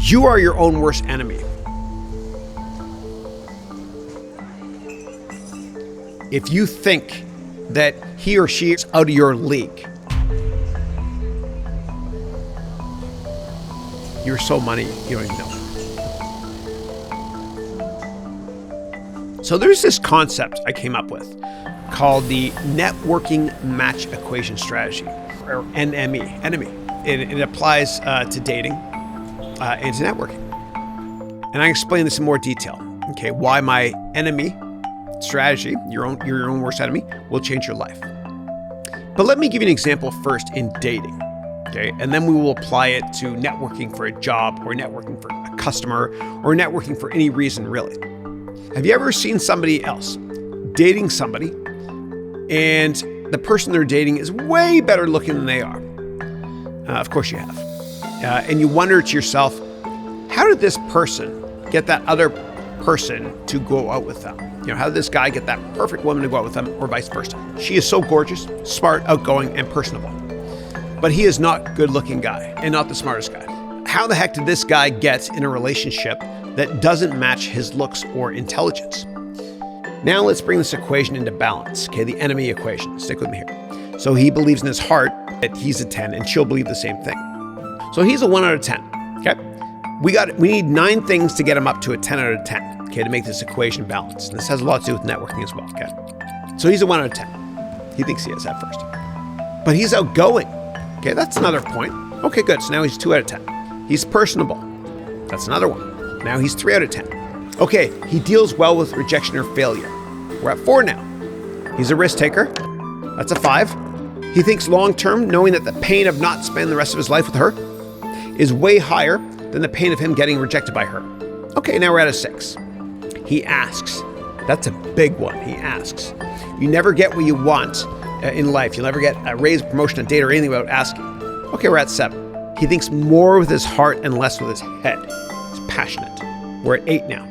You are your own worst enemy. If you think that he or she is out of your league, you're so money, you don't even know. So there's this concept I came up with called the networking match equation strategy, or N.M.E. It applies to dating and to networking. And I explain this in more detail. Okay, why my N.M.E. strategy, your own worst enemy, will change your life. But let me give you an example first in dating. Okay, and then we will apply it to networking for a job, or networking for a customer, or networking for any reason, really. Have you ever seen somebody else dating somebody and the person they're dating is way better looking than they are? Of course you have. And you wonder to yourself, how did this person get that other person to go out with them? How did this guy get that perfect woman to go out with them, or vice versa? She is so gorgeous, smart, outgoing, and personable. But he is not a good-looking guy and not the smartest guy. How the heck did this guy get in a relationship that doesn't match his looks or intelligence? Now let's bring this equation into balance. Okay, the N.M.E. equation. Stick with me here. So he believes in his heart that he's a 10, and she'll believe the same thing. So he's a 1 out of 10. Okay, we need 9 things to get him up to a 10 out of 10. Okay, to make this equation balanced. And this has a lot to do with networking as well. Okay, so he's a 1 out of 10. He thinks he is at first, but he's outgoing. Okay, that's another point. Okay, good. So now he's 2 out of 10. He's personable. That's another one. Now he's 3 out of 10. Okay, he deals well with rejection or failure. We're at 4 now. He's a risk taker. That's a 5. He thinks long-term, knowing that the pain of not spending the rest of his life with her is way higher than the pain of him getting rejected by her. Okay, now we're at a 6. He asks. That's a big one. He asks. You never get what you want in life. You'll never get a raise, promotion, a date, or anything without asking. Okay, we're at 7. He thinks more with his heart and less with his head. He's passionate. We're at 8 now.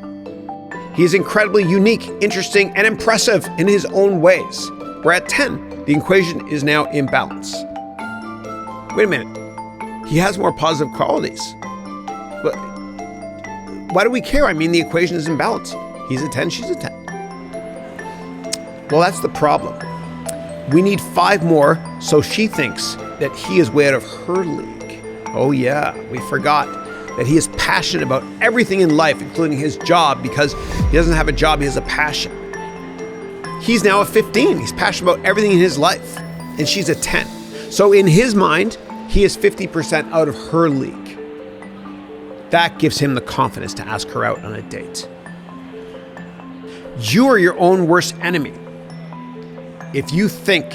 He is incredibly unique, interesting, and impressive in his own ways. We're at 10. The equation is now in balance. Wait a minute. He has more positive qualities. But why do we care? I mean, the equation is in balance. He's a 10, she's a 10. Well, that's the problem. We need 5 more, so she thinks that he is way out of her league. Oh yeah, we forgot that he is passionate about everything in life, including his job, because he doesn't have a job, he has a passion. He's now a 15. He's passionate about everything in his life, and she's a 10. So in his mind, he is 50% out of her league. That gives him the confidence to ask her out on a date. You are your own worst enemy. If you think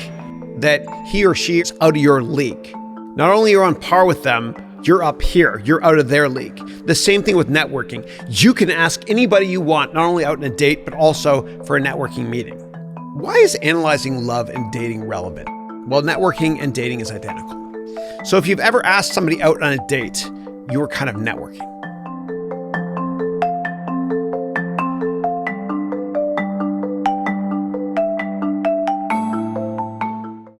that he or she is out of your league, not only are you on par with them, you're up here, you're out of their league. The same thing with networking. You can ask anybody you want, not only out on a date, but also for a networking meeting. Why is analyzing love and dating relevant? Well, networking and dating is identical. So if you've ever asked somebody out on a date, you were kind of networking.